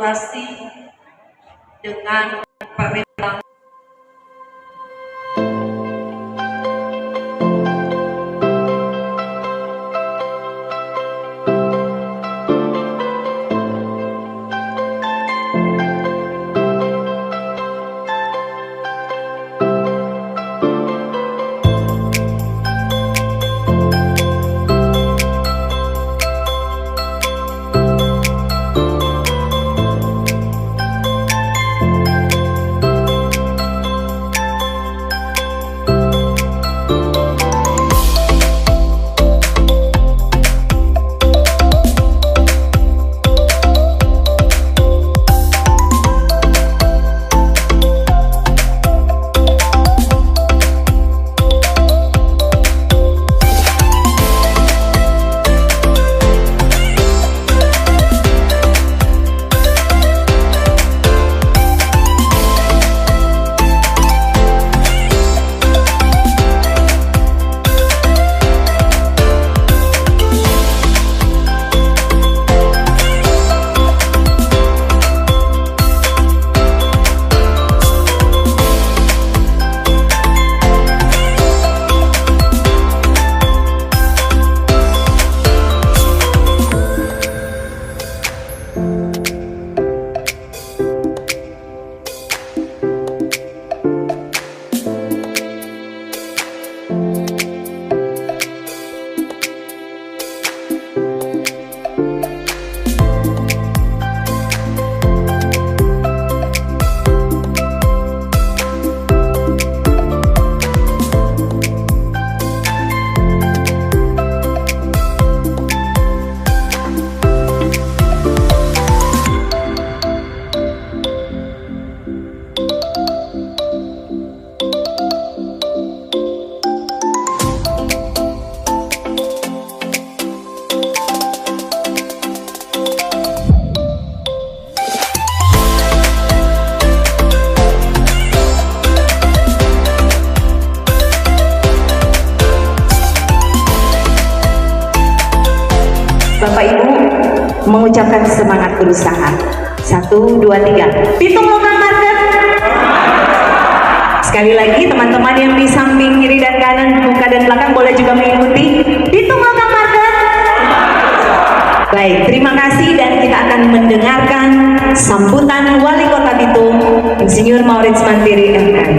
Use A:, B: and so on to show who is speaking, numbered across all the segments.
A: berkolaborasi dengan pemerintah.
B: Bapak Ibu mengucapkan semangat berusaha. 1, 2, 3. Pitung lokal market. Sekali lagi teman-teman yang di samping kiri dan kanan, muka dan belakang boleh juga mengikuti. Pitung lokal market. Baik, terima kasih dan kita akan mendengarkan sambutan Wali Kota Bitung, Insinyur Maurits Mantiri MKM.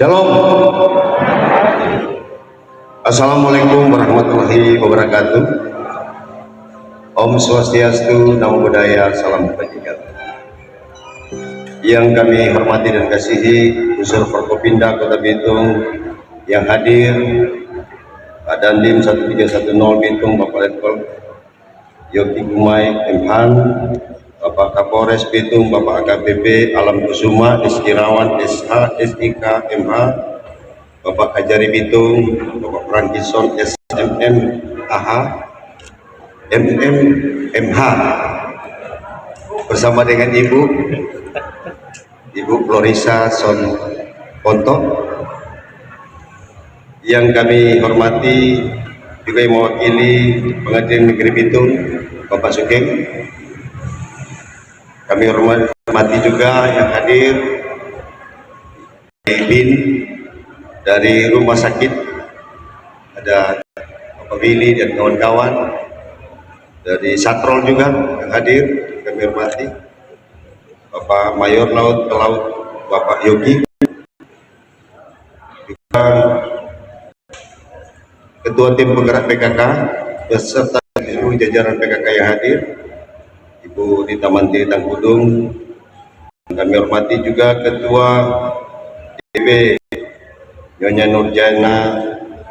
C: Shalom. Assalamualaikum warahmatullahi wabarakatuh. Om Swastiastu, Namo Buddhaya, Salam Kebajikan. Yang kami hormati dan kasihi Unsur Forkopimda Kota Bitung yang hadir, Pak Dandim 1310 Bitung, Bapak Letkol Yogi Gumai MHan, Bapak Kapolres Bitung, Bapak AKBP Alam Kusuma, Iskirawan SH, SIK MH, Bapak Kajari Bitung, Bapak Frankison SMM AH, MM MH, bersama dengan Ibu Florisa Son Ponto, yang kami hormati juga yang mewakili Pengadilan Negeri Bitung, Bapak Sugeng. Kami hormati juga yang hadir BIN dari rumah sakit, ada Bapak Willy dan kawan-kawan, dari Satrol juga yang hadir, kami hormati Bapak Mayor Laut Pelaut Bapak Yogi, juga Ketua Tim Penggerak PKK beserta seluruh jajaran PKK yang hadir, Ibu Rita Mantri Tangkudung. Kami hormati juga Ketua DPP Nyonya Nurjana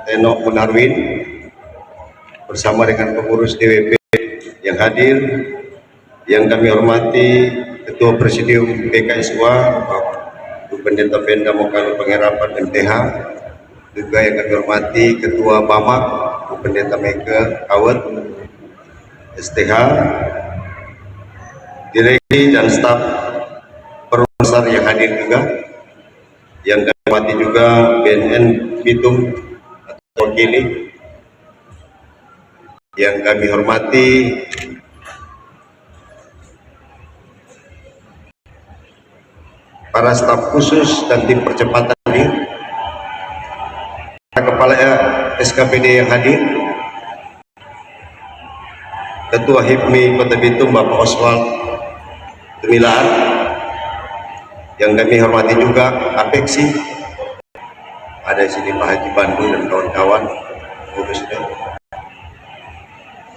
C: Tenok Munarwin bersama dengan pengurus DWP yang hadir. Yang kami hormati Ketua Presidium PKSUA Bapak Pendeta Penda Mokalo Pengerapan MTH, juga yang kami hormati Ketua BAMAK Pendeta Mega Awet, STH, direksi dan staf Perumsar yang hadir juga, yang kami hormati juga BNN Bitung atau wakili, yang kami hormati para staf khusus dan tim percepatan hadir, kepala SKPD yang hadir, Ketua HIPMI Kota Bitung Bapak Oswald Tumilaan, yang kami hormati juga APEXI, ada di sini Pak Haji Bandu dan kawan-kawan,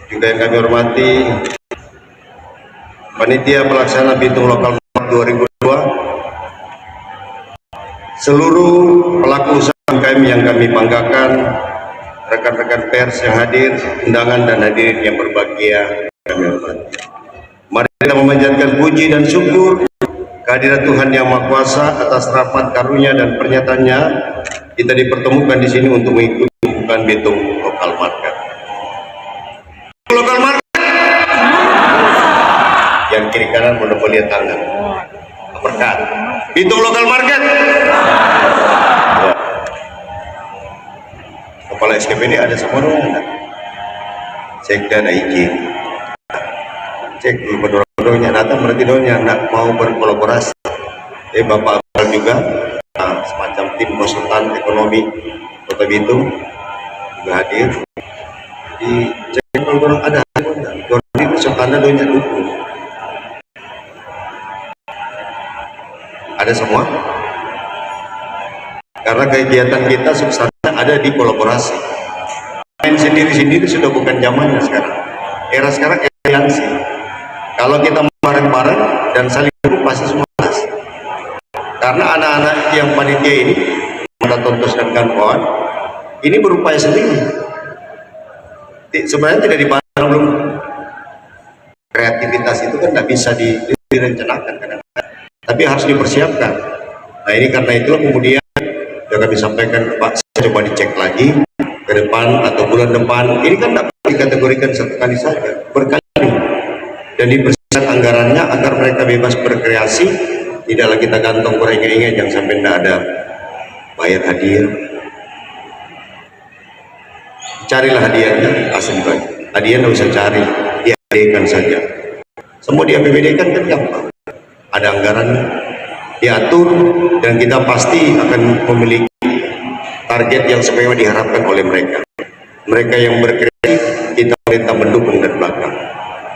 C: juga yang kami hormati Panitia Pelaksana Bitung Lokal 2002, seluruh pelaku usaha UMKM yang kami banggakan, rekan-rekan pers yang hadir, undangan dan hadirin yang berbahagia kami hormati. Mari kita memanjatkan puji dan syukur kehadirat Tuhan Yang Maha Kuasa atas rahmat karunia dan pernyataannya. Kita dipertemukan di sini untuk mengikuti pembukaan Bitung Lokal Market. Lokal Market. Yang kiri kanan monopoli tangan. Berkat. Bitung Lokal Market. Ya. Kepala SKPD ada semua dong, ada. Sekda ada izin. Cek di pendorong-pendorongnya datang berarti dorongnya nak mau berkolaborasi. Bapak Abel juga semacam tim konsultan ekonomi Kota Bitung juga hadir. Di cek pendorong ada. Dorong itu sertanda doanya dukung. Ada semua. Karena kegiatan kita substansinya ada di kolaborasi. Main sendiri-sendiri sudah bukan zamannya sekarang. Era sekarang aliansi. Kalau kita bareng-bareng dan saling dukung pasti semua jelas. Karena anak-anak yang panitia ini, kita tonton dan kawan-kawan, ini berupaya sendiri. Sebenarnya tidak dipandang belum. Kreativitas itu kan tidak bisa direncanakan kadang-kadang, tapi harus dipersiapkan. Nah ini karena itulah kemudian yang kami sampaikan, Pak, saya coba dicek lagi ke depan atau bulan depan. Ini kan dapat dikategorikan satu kali saja, berkali, dan dipersiapkan anggarannya agar mereka bebas berkreasi, tidak lagi kita gantung berengge-engge yang sampai tidak ada bayar hadiah. Carilah hadiahnya, asal baik. Hadiah tidak usah cari, diadakan saja. Semua di APBD kan gampang. Ada anggarannya, diatur, dan kita pasti akan memiliki target yang sebagaimana diharapkan oleh mereka. Mereka yang berkreasi, kita perintah mendukung dan belakang.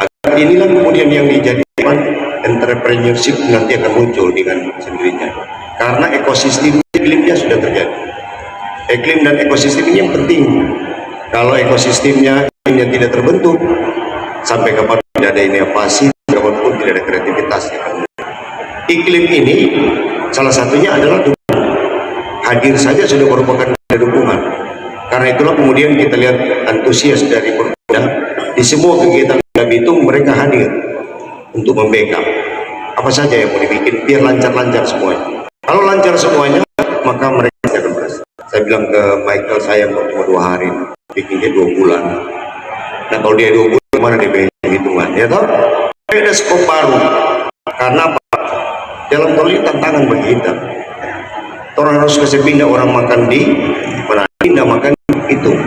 C: Agar inilah kemudian yang dijadikan entrepreneurship nanti akan muncul dengan sendirinya. Karena ekosistem iklimnya sudah terjadi. Iklim dan ekosistem ini yang penting. Kalau ekosistemnya tidak terbentuk, sampai kapan tidak ada inovasi, kapanpun tidak ada kreativitas. Iklim ini salah satunya adalah dukungan. Hadir saja sudah merupakan dukungan. Karena itulah kemudian kita lihat antusias dari Perpindah di semua kegiatan Bitung, mereka hadir untuk membackup apa saja yang mau dibikin biar lancar-lancar semuanya. Kalau lancar semuanya, maka mereka akan berhasil. Saya bilang ke Michael, saya mau cuma 2 hari, bikinnya 2 bulan. Nah kalau dia 2 bulan, mana dia bayar hitungan? Ya toh? Ada skop baru. Karena apa? Jalan tol ini tantangan bagi kita. Orang harus kasih pindah orang makan di mana, pindah makan di Bitung.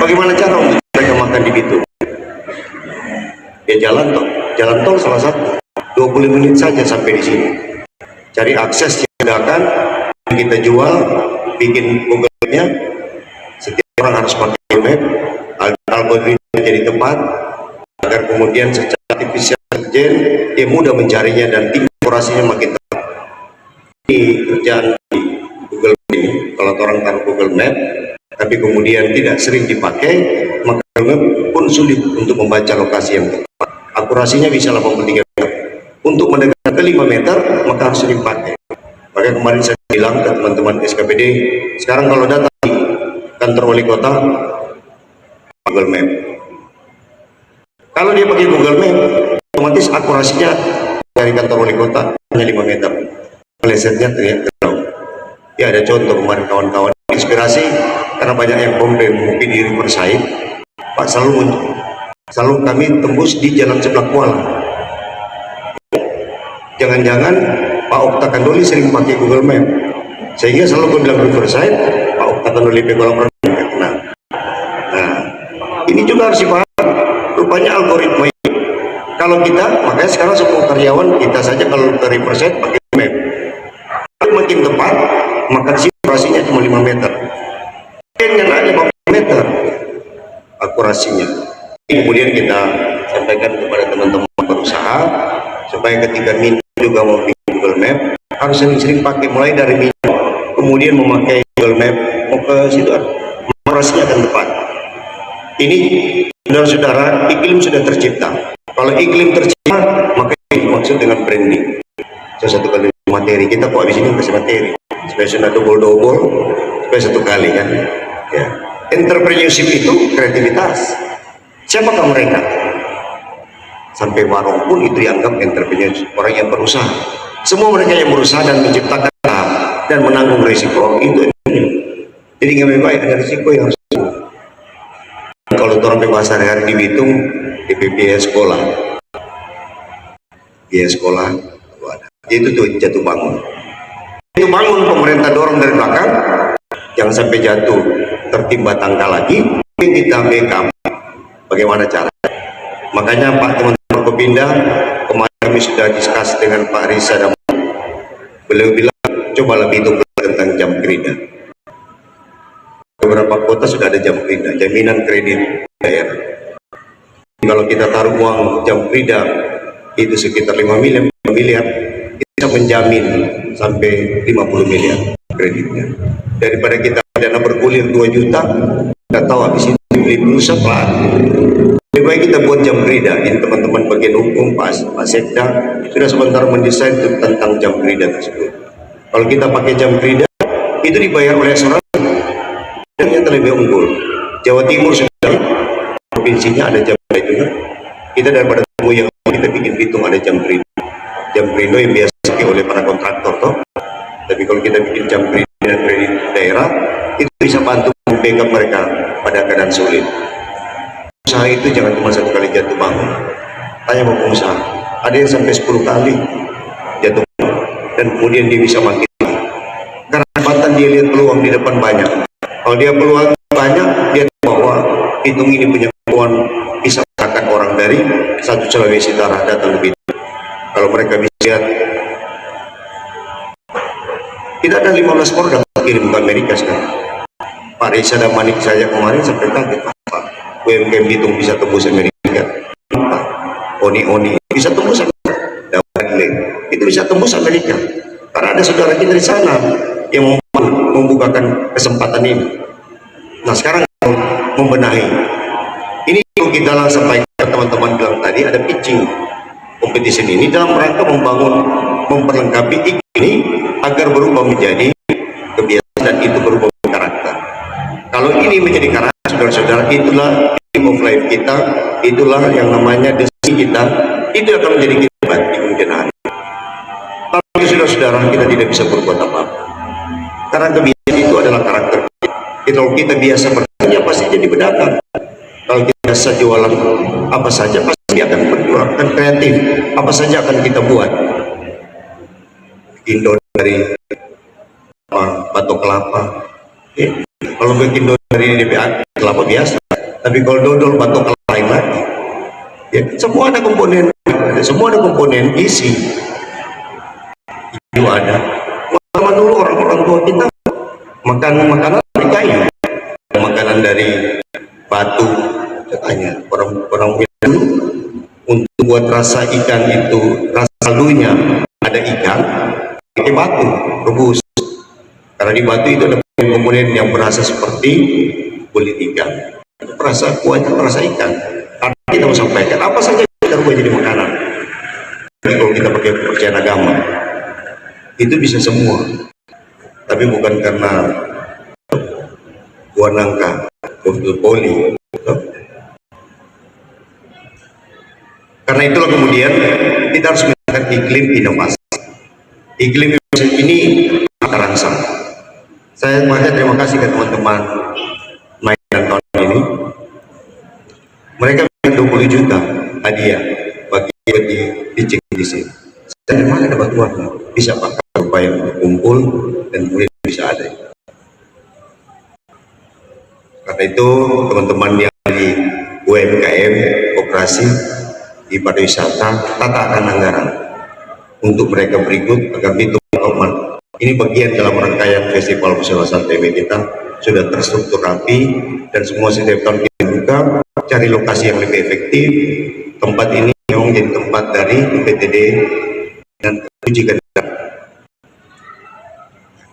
C: Bagaimana cara untuk mereka makan di Bitung? Ya jalan tol salah satu. 20 menit saja sampai di sini. Cari akses yang mudahkan, kita jual, bikin Google-nya. Setiap orang harus pakai Google Map, algoritma jadi tepat, agar kemudian secara artificial intelligence dia mudah mencarinya dan tingkat akurasinya makin tepat. Ini kerjaan di Google Map ini, kalau orang taruh Google Map tapi kemudian tidak sering dipakai, maka Google Map pun sulit untuk membaca lokasi yang tepat. Akurasinya bisa 83 meter. Untuk mendekat ke 5 meter maka harus sering pakai. Maka kemarin saya bilang ke teman-teman SKPD, sekarang kalau datang di kantor wali kota, Google Map. Kalau dia pakai Google Map, otomatis akurasinya dari kantor wali kota hanya 5 meter. Melesetnya terlihat jauh. Ya ada contoh kemarin kawan-kawan inspirasi karena banyak yang komplain mungkin di Riverside, Pak selalu muncul. Selalu kami tembus di jalan sebelah Kuala. Jangan-jangan Pak Okta Kandoli sering pakai Google Map, sehingga selalu gue bilang Riverside, Pak Okta Kandoli Pegolang nggak kenal. Nah, ini juga harus dipahami. Rupanya algoritma ini, kalau kita, makanya sekarang semua karyawan kita saja kalau ke Riverside pakai map. Tapi makin tepat, maka di sini akurasinya cuma 5 meter. Yang ada 5 meter akurasinya. Kemudian kita sampaikan kepada teman-teman berusaha supaya ketika minum juga mau Google Map harus sering-sering pakai, mulai dari minum kemudian memakai Google Map mau ke situ, akurasinya akan tepat. Ini saudara-saudara, iklim sudah tercipta. Kalau iklim tercipta, maka ini maksud dengan branding. Salah satu kali materi kita kok habis ini kasih materi supaya sudah double supaya satu kali kan ya. Entrepreneurship itu kreativitas. Siapakah mereka? Sampai warung pun itu dianggap entrepreneurship, orang yang berusaha. Semua mereka yang berusaha dan menciptakan dan menanggung risiko itu. Jadi nggak baik ada risiko yang harus. Kalau orang bebas hari-hari di Bitung di biaya sekolah itu tuh jatuh bangun pemerintah dorong dari belakang jangan sampai jatuh tertimpa tangga lagi, kita backup bagaimana cara. Makanya Pak teman-teman Forkopimda kemarin kami sudah diskus dengan Pak Risa dan beliau bilang coba lebih itu tentang jam kerja. Beberapa kota sudah ada jam kerja, jaminan kredit daerah. Kalau kita taruh uang jam kerja itu sekitar 5 miliar, kita menjamin sampai 50 miliar kreditnya. Daripada kita dana bergulir 2 juta, kita tahu habis itu beli pulsa pelan. Lebih baik kita buat jam kerja. Ini teman-teman bagian hukum, Pak Sekda sudah sebentar mendesain tentang jam kerja tersebut. Kalau kita pakai jam kerja, itu dibayar oleh seorang yang lebih unggul. Jawa Timur sudah provinsinya ada jam kerja juga. Kita daripada temu yang kita bikin Bitung ada jam kerja. Jam kerja yang biasa dipakai oleh para kontraktor toh. Tapi kalau kita bikin jam kerja dan kredit daerah, itu bisa bantu membackup mereka pada keadaan sulit. Usaha itu jangan cuma 1 kali jatuh bangun. Tanya mau pengusaha, ada yang sampai 10 kali jatuh bangun dan kemudian dia bisa bangkit. Karena kesempatan dia lihat peluang di depan banyak. Kalau dia peluang banyak, dia tahu bahwa Bitung ini punya kemampuan bisa mengangkat orang dari satu Sulawesi Utara datang ke Bitung. Kalau mereka bisa lihat, kita ada 15 orang kirim ke Amerika sekarang. Pak Risa dan Manik saya kemarin sampai kaget apa UMKM Bitung bisa tembus Amerika. Oni bisa tembus Amerika. Itu bisa tembus Amerika. Karena ada saudara kita di sana yang membukakan kesempatan ini. Nah sekarang membenahi. Ini yang kita sampaikan teman-teman bilang tadi, ada pitching kompetisi ini dalam rangka memperlengkapi ini agar berubah menjadi kebiasaan dan itu berubah menjadi karakter. Kalau ini menjadi karakter, saudara-saudara, itulah aim of life kita, itulah yang namanya destiny kita, itu akan menjadi kita di kemudian hari. Kalau saudara-saudara kita tidak bisa berbuat apa-apa, karena kebiasaan itu adalah karakter kita. Kalau kita biasa bertanya pasti jadi pedagang. Kalau kita biasa jualan apa saja pasti akan berjualan, akan kreatif, apa saja akan kita buat. Bikin dodol dari batok kelapa, kalau bikin dodol dari DPA kelapa biasa, tapi kalau dodol batok kelapa lain lagi, ya semua ada komponen isi. Itu ada. Lama dulu orang-orang tua kita makan makanan dari kayu, makanan dari batu, katanya orang dulu untuk buat rasa ikan itu, rasa kaldunya ada ikan pakai batu rebus, karena di batu itu ada komponen yang berasa seperti kulit ikan, perasa kuahnya perasa ikan. Karena kita mau sampaikan apa saja kita rubah jadi makanan. Jadi kalau kita pakai kepercayaan agama itu bisa semua, tapi bukan karena gua nangka poli. Karena itulah kemudian kita harus menciptakan iklim inovasi. Iklim inovasi ini terangsang. Saya makanya terima kasih ke teman-teman main dan kawan ini. Mereka bikin juta hadiah bagi dicek di sini. Dari mana dapat uangnya? Bisa pakai upaya kumpul dan kemudian bisa ada. Karena itu teman-teman yang di UMKM, koperasi, di pariwisata, tatakan anggaran untuk mereka berikut agar itu aman. Ini bagian dalam rangkaian Festival Musyawarah Santai kita sudah terstruktur rapi dan semua setiap tahun kita buka cari lokasi yang lebih efektif. Tempat ini memang jadi tempat dari PTD dan uji kendaraan.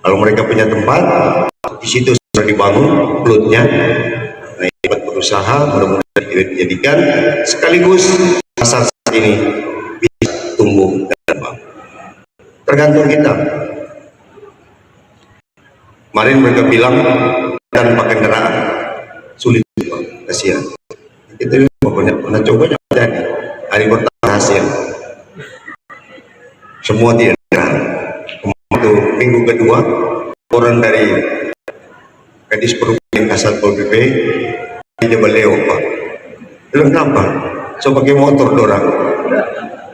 C: Kalau mereka punya tempat di situ sudah dibangun plotnya, nah ini buat berusaha mudah-mudahan dijadikan sekaligus pasar ini bisa tumbuh dan bangun. Tergantung kita. Kemarin mereka bilang tanpa kendaraan sulit, kasihan. Kita pernah coba jadi hari pertama hasil semua tidak ada. Itu minggu kedua orang dari Kadis Perhubungan Kasat Pol PP di Jabal Leo Pak. Bilang kenapa? So pakai motor dorang.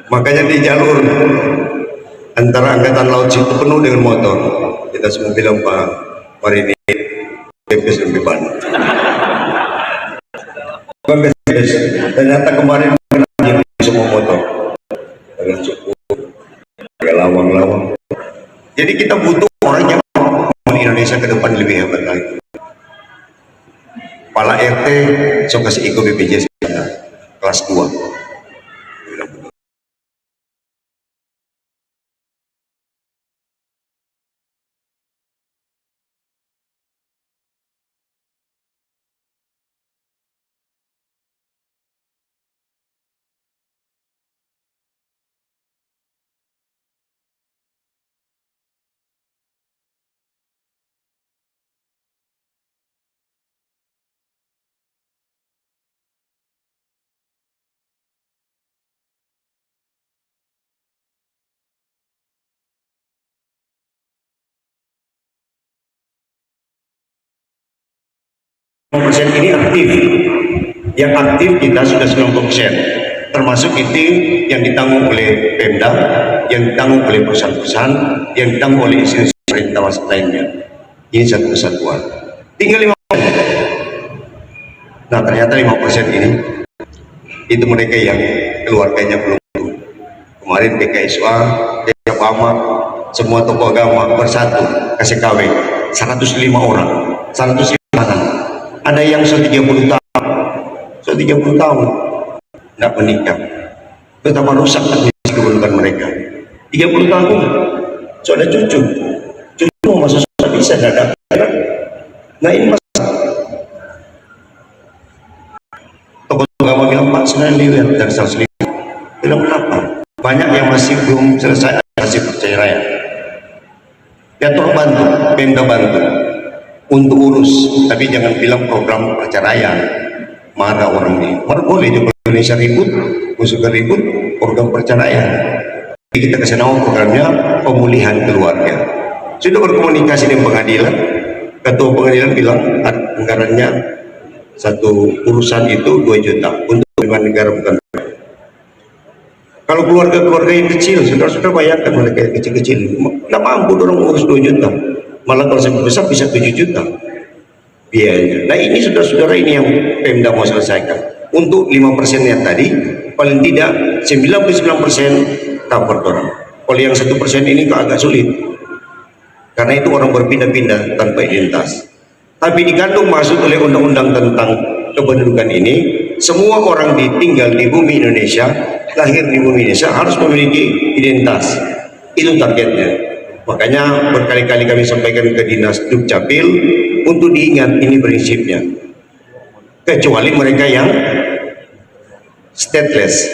C: Makanya di jalur antara Angkatan Laut situ penuh dengan motor. Kita semua bilang Pak, mari ini bebas lebih banyak. Ternyata kemarin semua motor dengan cukup lawang-lawang. Jadi kita butuh orang yang mau Indonesia ke depan lebih hebat lagi. Kepala RT so kasih ikut BPJS kelas 2. Persen ini aktif, yang aktif kita sudah 90%, termasuk itu yang ditanggung oleh Pemda, yang ditanggung oleh perusahaan-perusahaan, yang ditanggung oleh institusi pemerintah lainnya. Ini satu kesatuan. Tinggal 5%. Nah ternyata 5% ini itu mereka yang keluarganya belum. Kemarin PKSUA, PKPAMA, semua tokoh agama bersatu kasih kawin 105 orang, 105 anak. Ada yang 30 tahun, 30 tahun tidak menikah, betapa rusak administrasi kependudukan mereka. 30 tahun, so ada cucu mau masuk susah bisa tidak ada. Nah ini masalah. Tokoh agama bilang Pak sebenarnya lihat dari 105. Bilang kenapa? Banyak yang masih belum selesai, masih perceraian. Ya tolong bantu, Pemda bantu untuk urus, tapi jangan bilang program perceraian. Mana orang ini? Mana boleh juga Indonesia ribut, musuh ribut, program perceraian. Jadi kita kasih nama programnya pemulihan keluarga. Sudah berkomunikasi dengan pengadilan, ketua pengadilan bilang anggarannya satu urusan itu 2 juta untuk lingkungan negara bukan. Kalau keluarga-keluarga yang kecil, saudara-saudara bayangkan mereka yang kecil-kecil, tidak mampu dorong urus 2 juta. Malah kalau saya besar bisa 7 juta biayanya. Nah ini saudara-saudara ini yang Pemda mau selesaikan. Untuk 5% yang tadi, paling tidak 99% cover orang. Kalau yang 1% ini kok agak sulit. Karena itu orang berpindah-pindah tanpa identitas. Tapi dikandung masuk oleh undang-undang tentang kependudukan ini, semua orang tinggal di bumi Indonesia, lahir di bumi Indonesia harus memiliki identitas. Itu targetnya. Makanya berkali-kali kami sampaikan ke Dinas Dukcapil untuk diingat ini prinsipnya. Kecuali mereka yang stateless.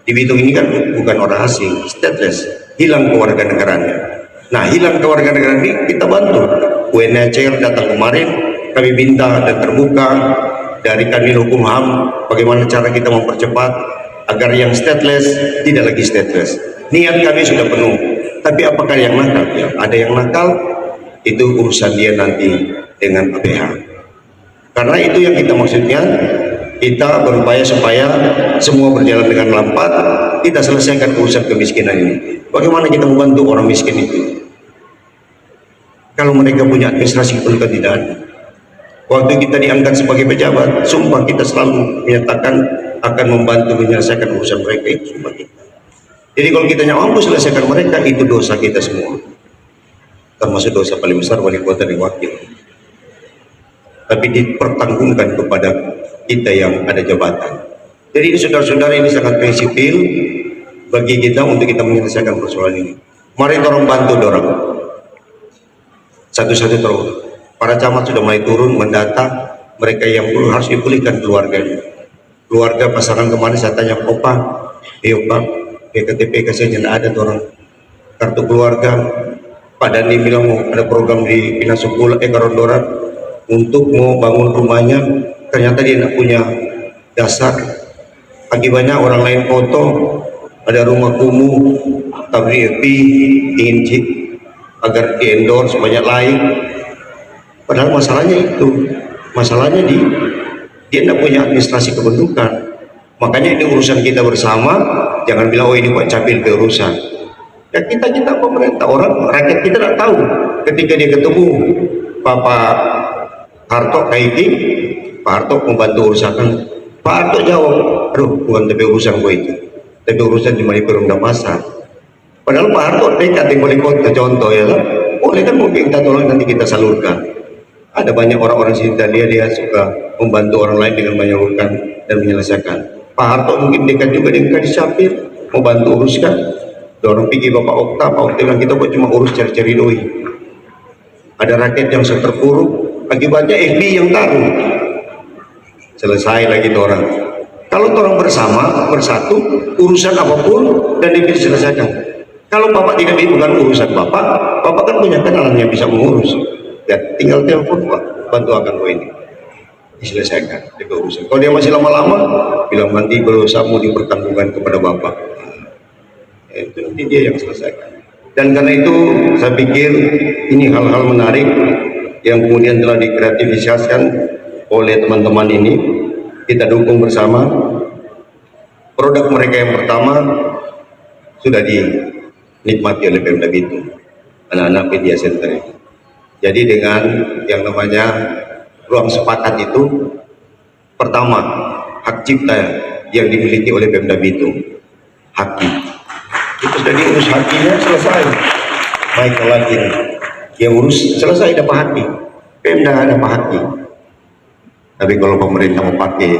C: Di Bitung ini kan bukan orang asing, stateless, hilang kewarganegaraan. Nah, hilang kewarganegaraan ini kita bantu. UNHCR datang kemarin, kami minta dan terbuka dari Kanwil Hukum HAM bagaimana cara kita mempercepat agar yang stateless tidak lagi stateless. Niat kami sudah penuh. Tapi apakah yang nakal? Ya, ada yang nakal, itu urusan dia nanti dengan APH. Karena itu yang kita maksudnya, Kita berupaya supaya semua berjalan dengan lambat, kita selesaikan urusan kemiskinan ini. Bagaimana kita membantu orang miskin itu? Kalau mereka punya administrasi pendidikan tidak ada. Waktu kita diangkat sebagai pejabat, sumpah kita selalu menyatakan akan membantu menyelesaikan urusan mereka, itu sumpah kita. Jadi kalau kita tidak mampu selesaikan mereka, itu dosa kita semua. Termasuk dosa paling besar wali kota dan wakil. Tapi dipertanggungkan kepada kita yang ada jabatan. Jadi ini saudara-saudara, ini sangat prinsipil bagi kita untuk kita menyelesaikan persoalan ini. Mari dorong bantu dorong. Satu-satu terus. Para camat sudah mulai turun mendata mereka yang harus dipulihkan keluarganya. Keluarga pasangan kemarin saya tanya, Opa, Pak, KTP kasih tidak ada orang kartu keluarga. Pak Dandi bilang mau ada program di Pinasukula, Karondoran untuk mau bangun rumahnya, ternyata dia tidak punya dasar. Akibatnya orang lain foto, ada rumah kumuh, tapi ingin agar di endorse banyak lain. Padahal masalahnya itu, masalahnya dia tidak punya administrasi kependudukan. Makanya ini urusan kita bersama, jangan bilang oh ini Pak Capil ke urusan. Ya kita pemerintah, orang rakyat kita tidak tahu. Ketika dia ketemu Pak Harto Kaiki, Pak Harto membantu urusan, Pak Harto jawab, aduh bukan tapi urusan gue itu, tapi urusan cuma di Perumda Pasar. Padahal Pak Harto dekat yang wali kota, contoh ya lah, boleh kan mau minta tolong nanti kita salurkan. Ada banyak orang-orang sini dia suka membantu orang lain dengan menyalurkan dan menyelesaikan. Pak Harto mungkin dekat juga dengan Kadis Capil, mau bantu uruskan. Dorong pergi Bapak Okta, Pak Okta bilang kita kok cuma urus cari-cari doi. Ada rakyat yang terpuruk, akibatnya FB yang taruh. Selesai lagi orang. Kalau orang bersama, bersatu, urusan apapun dan bisa diselesaikan. Kalau Bapak tidak bukan urusan Bapak kan punya kenalan yang bisa mengurus. Ya, tinggal telepon Pak, bantu akan gue ini diselesaikan di urusan. Kalau dia masih lama-lama, bilang nanti berusahamu dipertanggungan kepada Bapak. Itu nanti dia yang selesaikan. Dan karena itu saya pikir ini hal-hal menarik yang kemudian telah dikreatifisasikan oleh teman-teman ini. Kita dukung bersama. Produk mereka yang pertama sudah dinikmati oleh Pemda Bitung, anak-anak media center ini. Jadi dengan yang namanya ruang sepakat itu, pertama hak cipta yang dimiliki oleh Pemda Bitung, haki itu sudah diurus, hakinya selesai, baik lagi yang urus selesai, dapat haki, Pemda dapat haki. Tapi kalau pemerintah mau pakai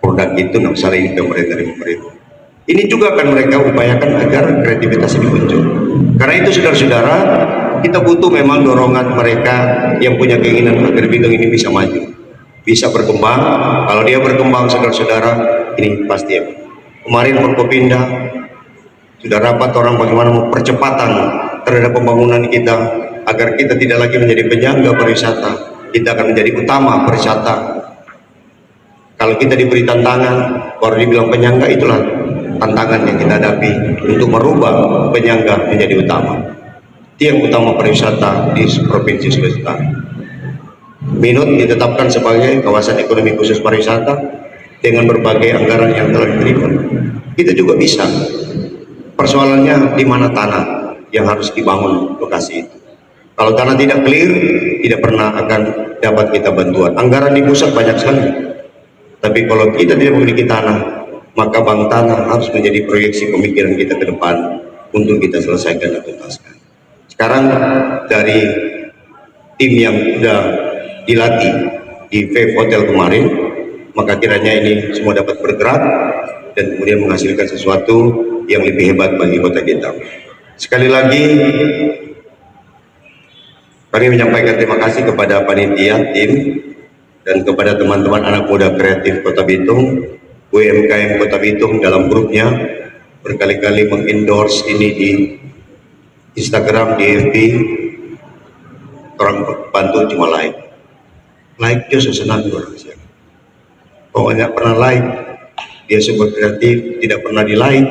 C: produk itu nggak usah ini pemerintah. Ini juga akan mereka upayakan agar kreativitas ini muncul. Karena itu saudara-saudara, kita butuh memang dorongan mereka yang punya keinginan agar Bitung ini bisa maju, bisa berkembang. Kalau dia berkembang, saudara-saudara, ini pasti ya. Kemarin Forkopimda sudah rapat orang bagaimana percepatan terhadap pembangunan kita agar kita tidak lagi menjadi penyangga pariwisata, kita akan menjadi utama pariwisata. Kalau kita diberi tantangan, baru dibilang penyangga, itulah tantangan yang kita hadapi untuk merubah penyangga menjadi utama. Tiang utama pariwisata di Provinsi Sulawesi Utara. Minut ditetapkan sebagai kawasan ekonomi khusus pariwisata dengan berbagai anggaran yang telah diterima. Kita juga bisa. Persoalannya di mana tanah yang harus dibangun lokasi itu. Kalau tanah tidak clear, tidak pernah akan dapat kita bantuan. Anggaran di pusat banyak sekali. Tapi kalau kita tidak memiliki tanah, maka bank tanah harus menjadi proyeksi pemikiran kita ke depan untuk kita selesaikan dan tuntaskan. Sekarang dari tim yang sudah dilatih di Wave Hotel kemarin, maka kiranya ini semua dapat bergerak dan kemudian menghasilkan sesuatu yang lebih hebat bagi kota kita. Sekali lagi kami menyampaikan terima kasih kepada panitia, tim, dan kepada teman-teman anak muda kreatif Kota Bitung, UMKM Kota Bitung dalam grupnya berkali-kali mengendorse ini di Instagram, di FB. Orang bantu cuma like dia senang orang siapa. Pokoknya pernah like, dia super kreatif, tidak pernah di like.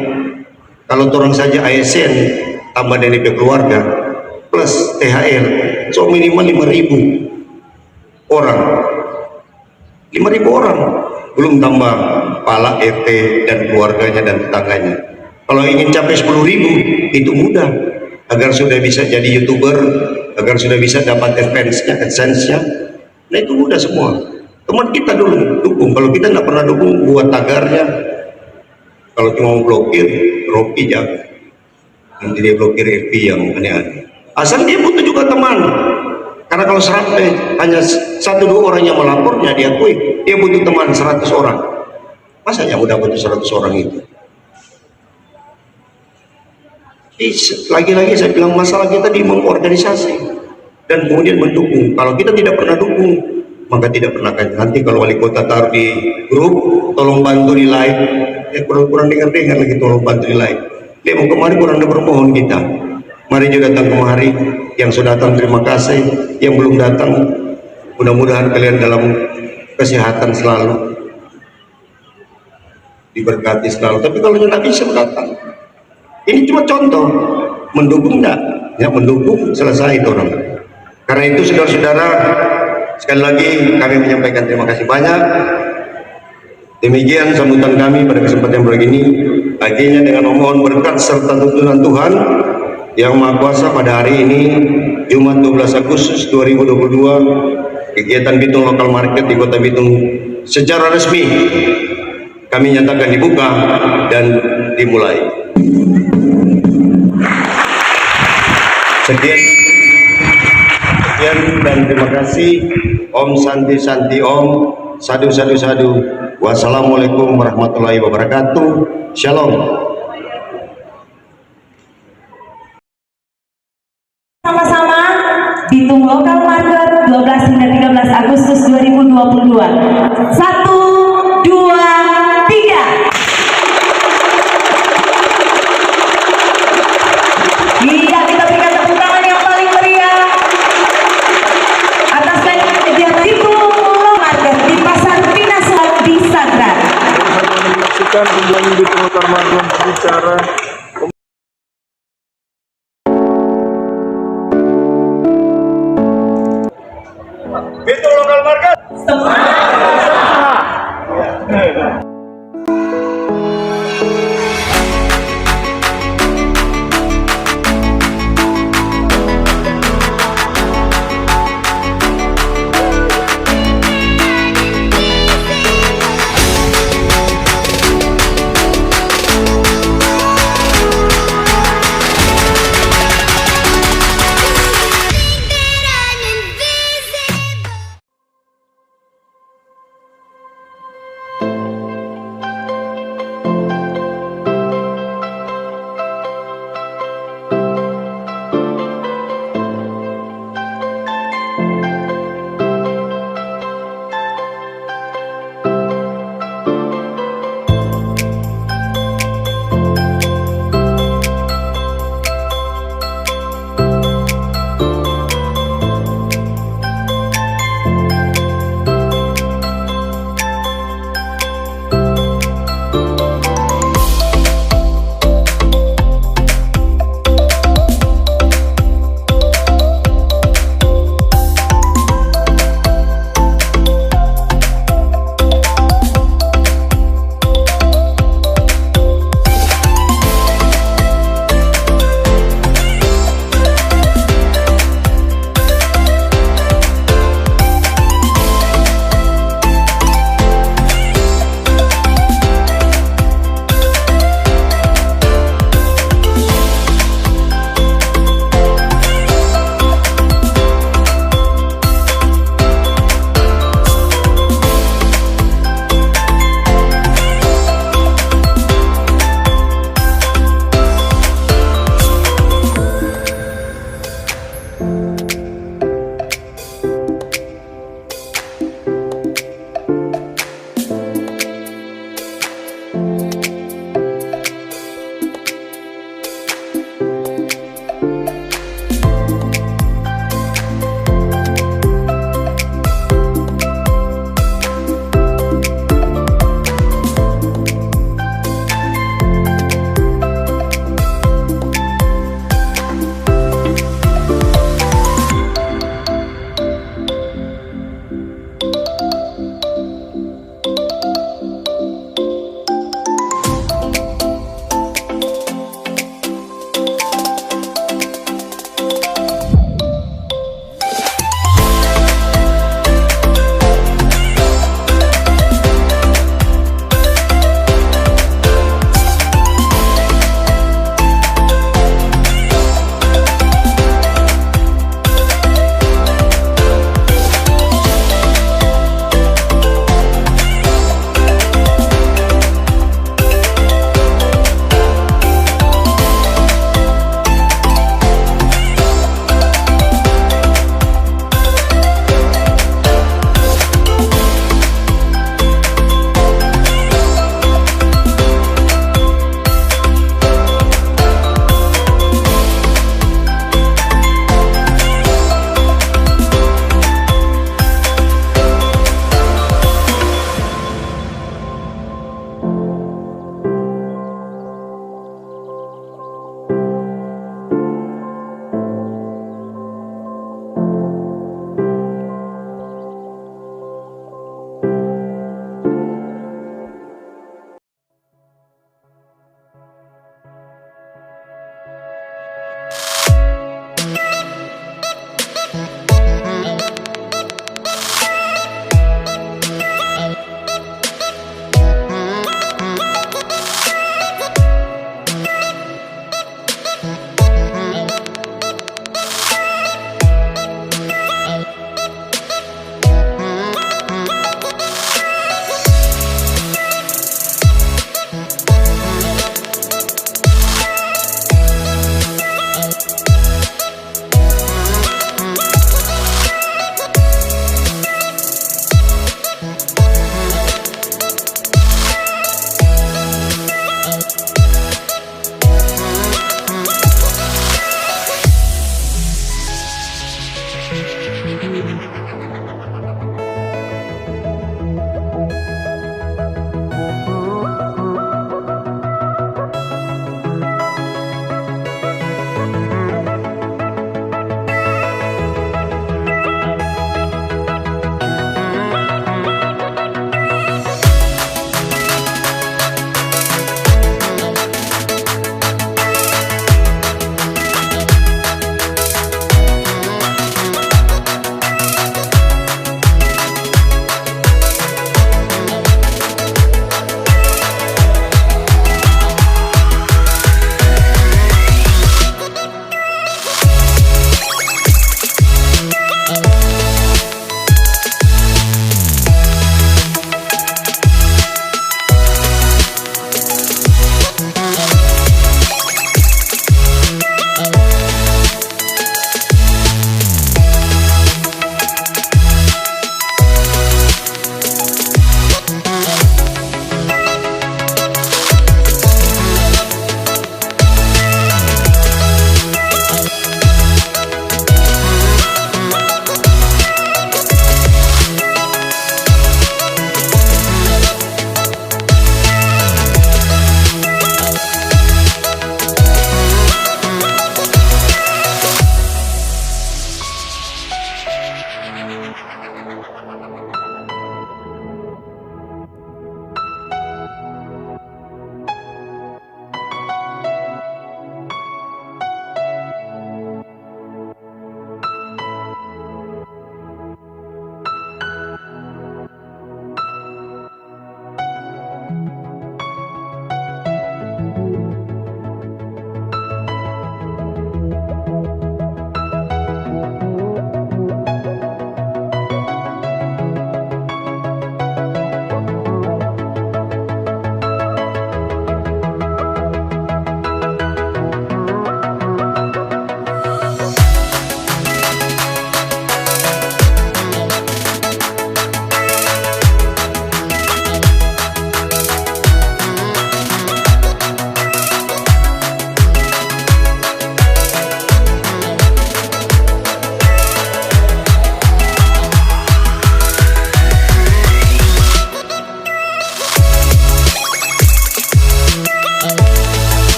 C: Kalau orang saja ASN tambah DP keluarga plus THR, so minimal 5.000 orang. 5.000 orang belum tambah pala RT dan keluarganya dan tetangganya. Kalau ingin capai 10.000 itu mudah, agar sudah bisa jadi YouTuber, agar sudah bisa dapat AdSense-nya, nah itu mudah semua. Teman kita dulu dukung, kalau kita nggak pernah dukung buat tagarnya, kalau cuma blokir, Rocky jangan, nanti dia blokir FB yang aneh-aneh. Asal dia butuh juga teman, karena kalau sampai hanya 1-2 orang yang melapornya diakui, dia butuh teman 100 orang. Masa yang udah butuh 100 orang itu? Lagi-lagi saya bilang masalah kita di mengorganisasi dan kemudian mendukung. Kalau kita tidak pernah dukung, maka tidak pernah akan. Nanti kalau wali kota taruh di grup, tolong bantu di like, ya kurang dengar lagi, tolong bantu di like. Dia mau kemari kurang ada bermohon kita. Mari juga datang kemari. Yang sudah datang terima kasih, yang belum datang mudah-mudahan kalian dalam kesehatan selalu, diberkati selalu. Tapi kalau tidak bisa datang, ini cuma contoh, mendukung enggak? Ya mendukung, selesai itu orang. Karena itu saudara-saudara, sekali lagi kami menyampaikan terima kasih banyak. Demikian sambutan kami pada kesempatan begini. Akhirnya dengan memohon berkat serta tuntunan Tuhan Yang Maha Kuasa, pada hari ini Jumat 12 Agustus 2022, kegiatan Bitung Local Market di Kota Bitung secara resmi kami nyatakan dibuka dan dimulai. Sekian dan terima kasih. Om Santi Santi Om, sadu sadu sadu. Wassalamualaikum warahmatullahi wabarakatuh. Shalom.
B: Sama-sama Bitung Local Market 12 hingga 13 Agustus 2022. 1, 2, 3. Iya, kita berikan tepuk tangan yang paling meriah atas kegiatan Bitung Local Market di Pasar Pinasol di Sagrak.
D: Menyaksikan kunjungan Bitung Local Market bicara
C: Bitung Local Market.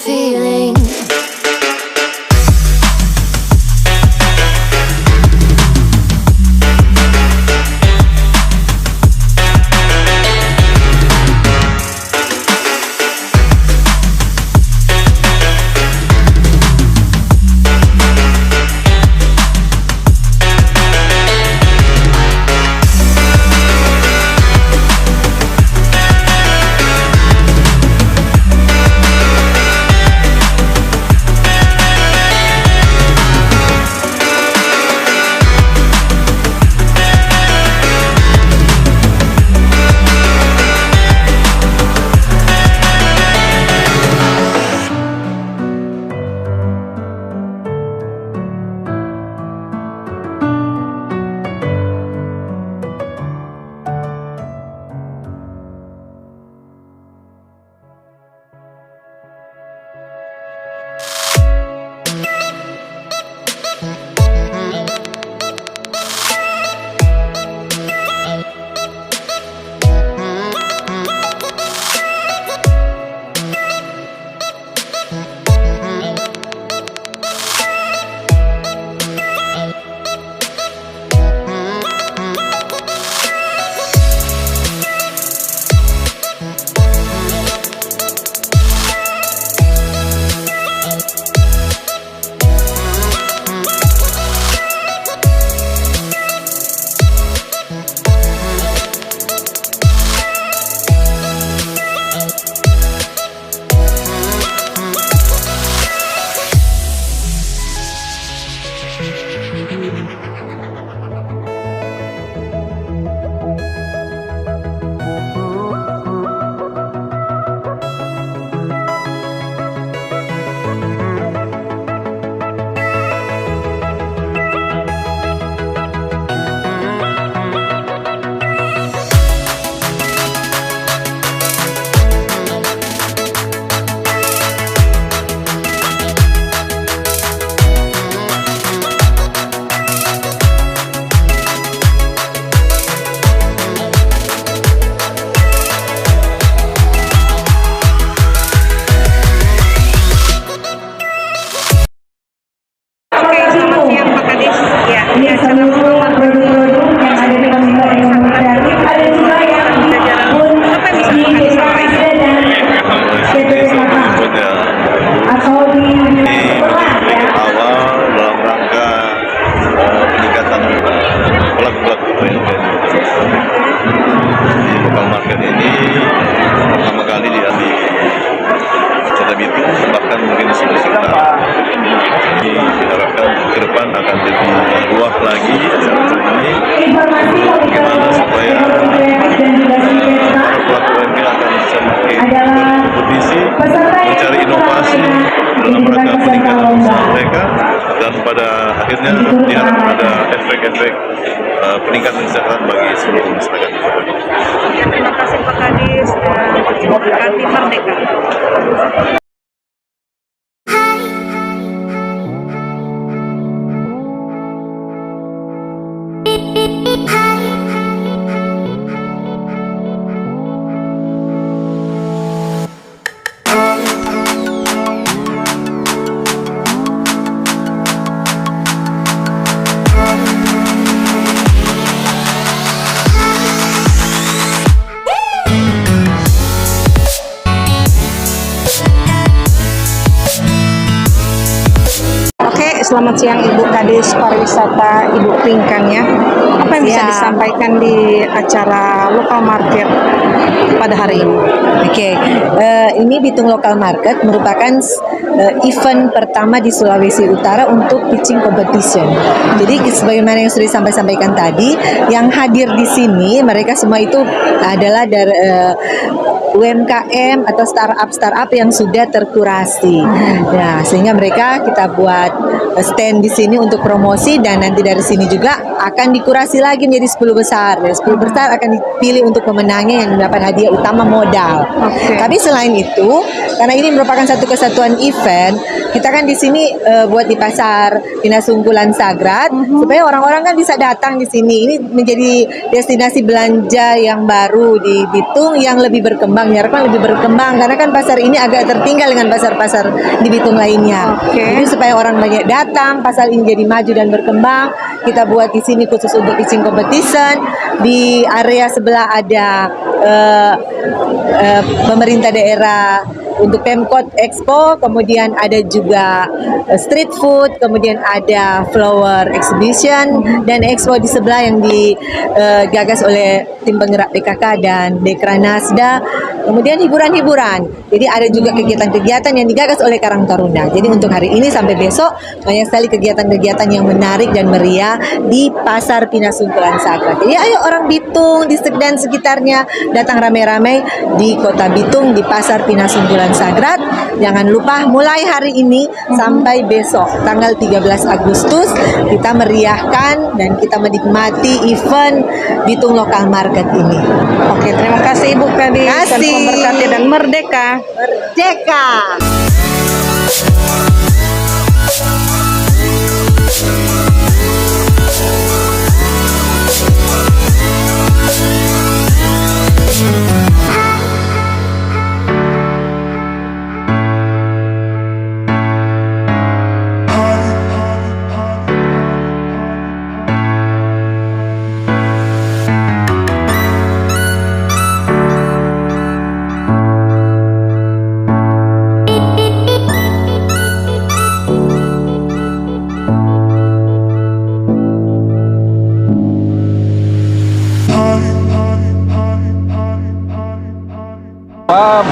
E: feeling.
D: diharapkan ada efek-efek peningkatan kesejahteraan bagi seluruh masyarakat.
A: Terima kasih Pak Kadis dan berkati merdeka.
B: Selamat siang Ibu Kadis Pariwisata Ibu Pingkan ya. Apa yang bisa disampaikan di acara Local Market pada hari ini?
F: Ini Bitung Local Market merupakan event pertama di Sulawesi Utara untuk pitching competition. Jadi sebagaimana yang sudah disampaikan tadi, yang hadir di sini mereka semua itu adalah dari UMKM atau startup yang sudah terkurasi. Nah, sehingga mereka kita buat stand di sini untuk promosi, dan nanti dari sini juga akan dikurasi lagi menjadi 10 besar. Dan 10 besar akan dipilih untuk pemenangnya yang mendapat hadiah utama modal. Tapi selain itu, karena ini merupakan satu kesatuan event, kita kan di sini buat di pasar Dinas Unggulan Sagrat supaya orang-orang kan bisa datang di sini. Ini menjadi destinasi belanja yang baru di Bitung yang lebih berkembang berkembang, diharapkan lebih berkembang karena kan pasar ini agak tertinggal dengan pasar-pasar di Bitung lainnya.
A: Oke.
F: Jadi supaya orang banyak datang, pasar ini jadi maju dan berkembang. Kita buat di sini khusus untuk pitching competition. Di area sebelah ada pemerintah daerah untuk Pemkot Expo, kemudian ada juga street food, kemudian ada flower exhibition dan expo di sebelah yang digagas oleh tim penggerak PKK dan Dekranasda. Kemudian hiburan-hiburan. Jadi ada juga kegiatan-kegiatan yang digagas oleh Karang Taruna. Jadi untuk hari ini sampai besok banyak sekali kegiatan-kegiatan yang menarik dan meriah di Pasar Pinasungkulan Sagrat. Jadi ayo orang Bitung di dan sekitarnya datang ramai-ramai di Kota Bitung di Pasar Pinasungkulan Sagrat. Jangan lupa mulai hari ini sampai besok tanggal 13 Agustus kita meriahkan dan kita menikmati event Bitung Local Market ini.
A: Oke, terima kasih Ibu Kadis.
F: Terima kasih.
A: Dan memberkati dan merdeka.
F: Merdeka!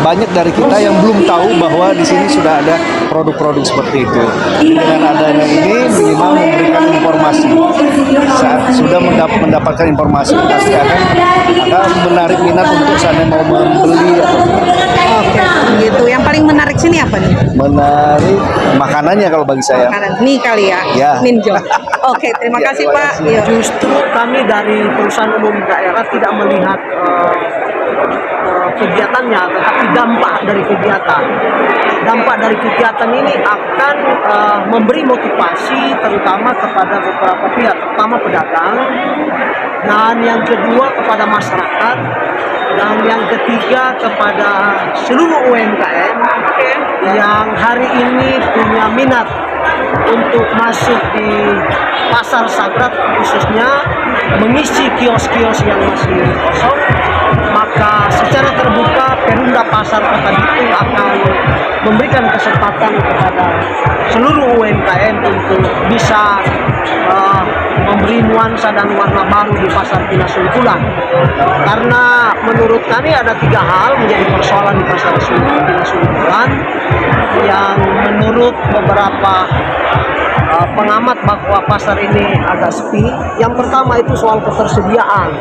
E: Banyak dari kita yang belum tahu bahwa di sini sudah ada produk-produk seperti itu. Dengan adanya ini minimal memberikan informasi. Saat sudah mendapatkan informasi pasti akan menarik minat untuk sana mau membeli atau
A: Oke, gitu. Yang paling menarik sini apa nih?
E: menarik makanannya kalau bagi saya.
A: Makanan mie kali ya?
E: Ya.
A: Minjo. Oke, terima
E: Ya,
A: kasih
E: terima
A: Pak.
E: kasih.
A: Iya.
G: Justru kami dari perusahaan umum daerah tidak melihat kegiatannya, tetapi dampak dari kegiatan. Dampak dari kegiatan ini akan memberi motivasi terutama kepada beberapa pihak, terutama pedagang, dan yang kedua kepada masyarakat, dan yang ketiga kepada seluruh UMKM yang hari ini punya minat untuk masuk di Pasar Sagrat, khususnya mengisi kios-kios yang masih kosong. Maka secara terbuka Perumda Pasar Kota Bitung akan memberikan kesempatan kepada seluruh UMKM untuk bisa memberi nuansa dan warna baru di Pasar Pinasungkulan. Karena menurut kami ada 3 hal menjadi persoalan di Pasar Pinasungkulan yang menurut beberapa pengamat bahwa pasar ini agak sepi. Yang pertama itu soal ketersediaan.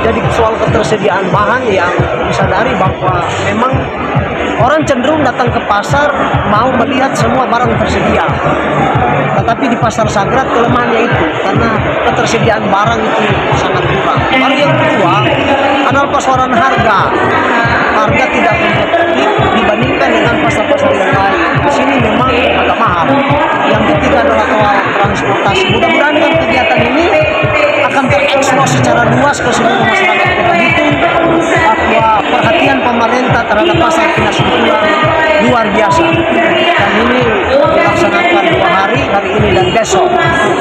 G: Jadi soal ketersediaan bahan yang disadari bahwa memang orang cenderung datang ke pasar mau melihat semua barang tersedia. Tetapi di Pasar Sagrat kelemahannya itu karena ketersediaan barang itu sangat kurang. Lalu yang kedua adalah persoalan harga. Harga tidak kompetitif dibandingkan dengan pasar-pasar yang lain. Di sini memang agak mahal. Yang ketiga adalah soal transportasi. Mudah-mudahan dengan kegiatan ini akan terekspos secara luas ke seluruh masyarakat Kota Bitung bahwa perhatian pemerintah terhadap Pasar Pinasungkulan luar biasa. Dan ini dilaksanakan 2 hari ini dan besok.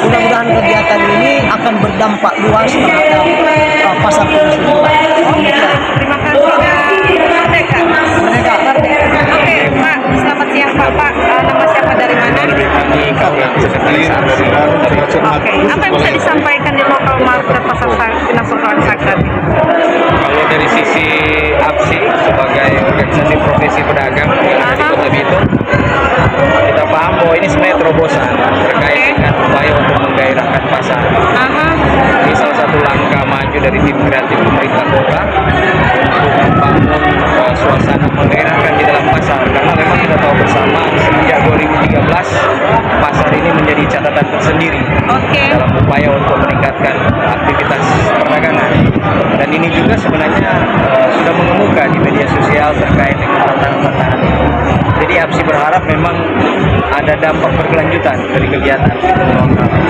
G: Mudah-mudahan kegiatan ini akan berdampak luas terhadap Pasar Pinasungkulan.
A: Terima kasih dan merdeka.
G: Merdeka.
A: Oke, Pak. Selamat siang Pak. Nama siapa dari mana?
D: Kami Kaulan Sekretaris
A: Oke, apa yang bisa disampaikan di lokal market Pasar Pinasungkulan Sagrat?
H: Kalau dari sisi APSI sebagai organisasi profesi pedagang yang ada di Kota Bitung, kita paham bahwa ini sebenarnya terobosan terkait dengan upaya untuk menggairahkan pasar. Ini salah satu langkah maju dari tim kreatif pemerintah kota untuk membangun suasana menggairahkan di dalam pasar. Karena memang kita tahu bersama sejak 2013 pasar ini menjadi catatan tersendiri dalam upaya untuk meningkatkan aktivitas perdagangan. Dan ini juga sebenarnya sudah mengemuka di media sosial terkait dengan tantangan-tantangan. Jadi APSI berharap memang ada dampak berkelanjutan dari kegiatan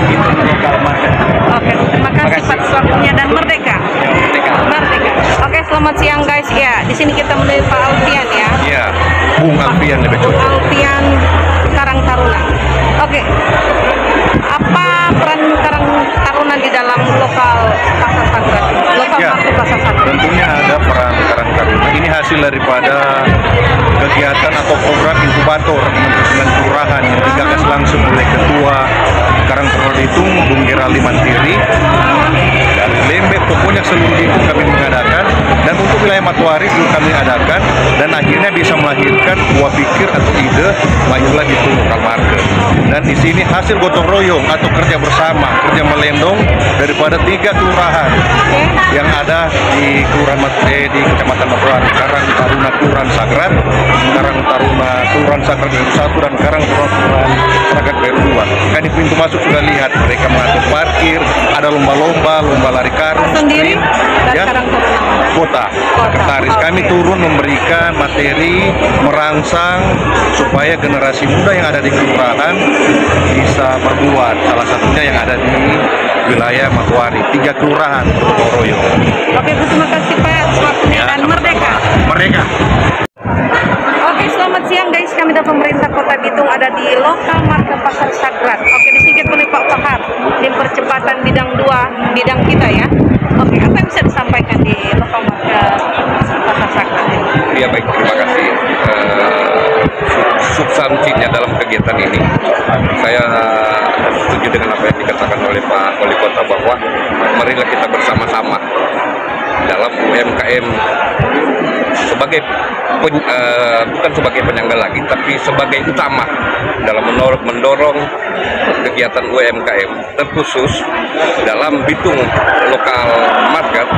H: Bitung Lokal Market.
A: Oke, terima kasih Pak waktunya dan merdeka.
H: Ya, merdeka.
A: Merdeka. Oke, selamat siang guys. Ya, di sini kita menuju Pak Alfian ya.
D: Ya, Bung Alfian lebih
A: Bung
D: cocok.
A: Alfian Karang Taruna. Oke. Apa peran Karang Taruna di dalam lokal Pasar Sagrat? Lokal
D: Ya,
A: market Pasar Sagrat.
D: tentunya ada peran Karang Taruna. Ini hasil daripada kegiatan atau program inkubator dengan kelurahan yang digagas langsung oleh Ketua Karang Taruna Bitung, Bung Geraldi Mantiri. Dari Lembek, pokoknya seluruh itu kami mengadakan, dan untuk wilayah Matuari juga kami adakan, dan akhirnya bisa melahirkan buah pikir atau ide majulah Bitung Lokal Market. Dan di sini hasil gotong royong atau kerja bersama, kerja melendong daripada 3 kelurahan yang ada di di Kecamatan Matuari: Karang Taruna Kelurahan Sagrat, Karang Taruna Kelurahan Sagrat Baru 1, dan Karang Taruna Kelurahan Sagrat Baru 2. Kan di pintu masuk sudah lihat mereka mengatur parkir, ada lomba-lomba, lomba lari karung,
A: Sendiri
D: sprint,
A: dan
D: ya.
A: Karang Taruna.
D: Kota sekretaris kami turun memberikan materi, merangsang supaya generasi muda yang ada di kelurahan bisa berbuat. Salah satunya yang ada di wilayah Matuari, 3 kelurahan bergotong royong.
A: Oke, terima kasih Pak atas waktunya dan merdeka.
D: Merdeka.
A: Oke, selamat siang guys. Kami dari pemerintah Kota Bitung ada di lokal market Pasar Sagrat. Oke, disingkat oleh Pak Fahar, tim percepatan bidang 2, bidang kita ya. Oke, apa yang bisa disampaikan di lokal market Pasar Sagrat?
I: Ya baik, terima kasih. Substansinya dalam kegiatan ini, saya setuju dengan apa yang dikatakan oleh Pak Wali Kota bahwa marilah kita bersama-sama dalam UMKM sebagai bukan sebagai penyangga lagi, tapi sebagai utama dalam mendorong kegiatan UMKM, terkhusus dalam Bitung Lokal Market,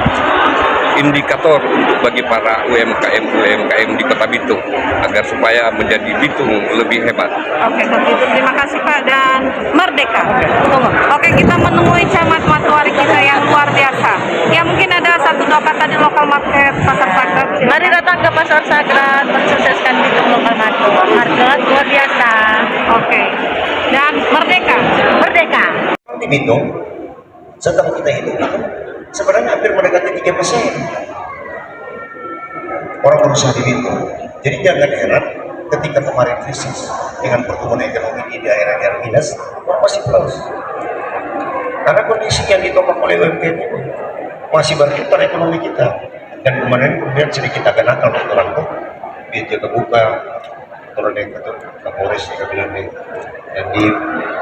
I: indikator untuk bagi para UMKM di Kota Bitung agar supaya menjadi Bitung lebih hebat.
A: Oke, kalau gitu terima kasih Pak dan merdeka. Tunggu. Oke, kita menemui camat Matuari kita yang luar biasa. Ya mungkin ada 1-2 kata di lokal market Pasar Sagrat.
F: Mari datang ke Pasar Sagrat, mensukseskan Bitung Lokal Market luar biasa.
A: Oke. Dan merdeka.
F: Merdeka.
C: Di Bitung, setelah kita hitung itu sebenarnya hampir mendekati 3% orang berusaha di Bitung. Jadi jangan heran ketika kemarin krisis dengan pertumbuhan ekonomi di daerah-daerah minus, orang masih plus. Karena kondisi yang ditopang oleh UMKM ini masih berputar ekonomi kita. Dan kemarin kemudian sedikit agak nakal orang tuh, dia jaga buka, turun ke Kapolres, dia bilang nih, dan di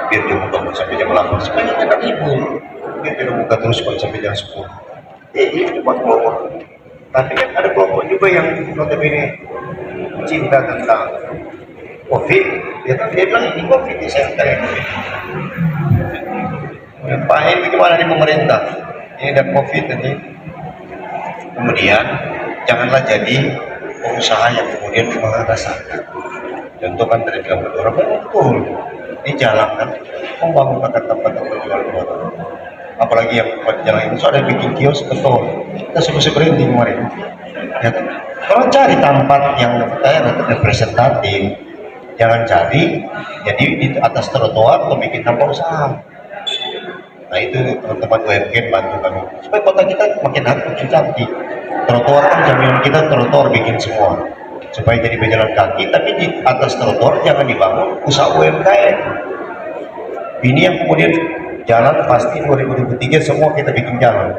C: biar dia buka sampai jam 8, supaya kita libur. Dia tidak buka terus sampai jam 10. Ini cuma kelompok. Tapi kan ada kelompok juga yang notabene cinta tentang COVID. Dia bilang ini COVID, saya tanya COVID. Pak, ini bagaimana di pemerintah? Ini ada COVID nanti. Kemudian janganlah jadi pengusaha yang kemudian mengataskan. Contoh kan tadi bilang berdua, betul. Ini jalan kan, membangun tempat-tempat berjual motor. Apalagi yang jalan itu ada bikin kios, betul. Kita sudah berhenti kemarin. Ya, kalau cari tempat yang representatif, jangan cari jadi di atas trotoar atau bikin tempat usaha. Nah itu teman-teman UMKM bantu kami supaya kota kita makin cantik. Trotoar kan jaminan kita trotoar bikin semua supaya jadi pejalan kaki, tapi di atas trotoar jangan dibangun usaha UMKM. Ini yang kemudian jalan pasti 2023 semua kita bikin jalan.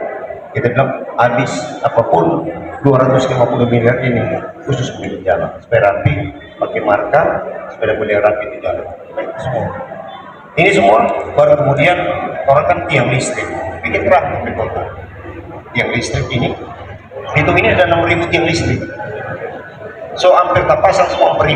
C: Kita bilang habis apapun 250 miliar ini khusus bikin jalan supaya rapi, pakai marka supaya boleh rapi di jalan. Baik, semua. Ini semua baru kemudian orang kan tiang listrik, bikin terang di kota. Tiang listrik ini, itu ini ada 6.000 tiang listrik. So hampir tak pasang semua 4.000.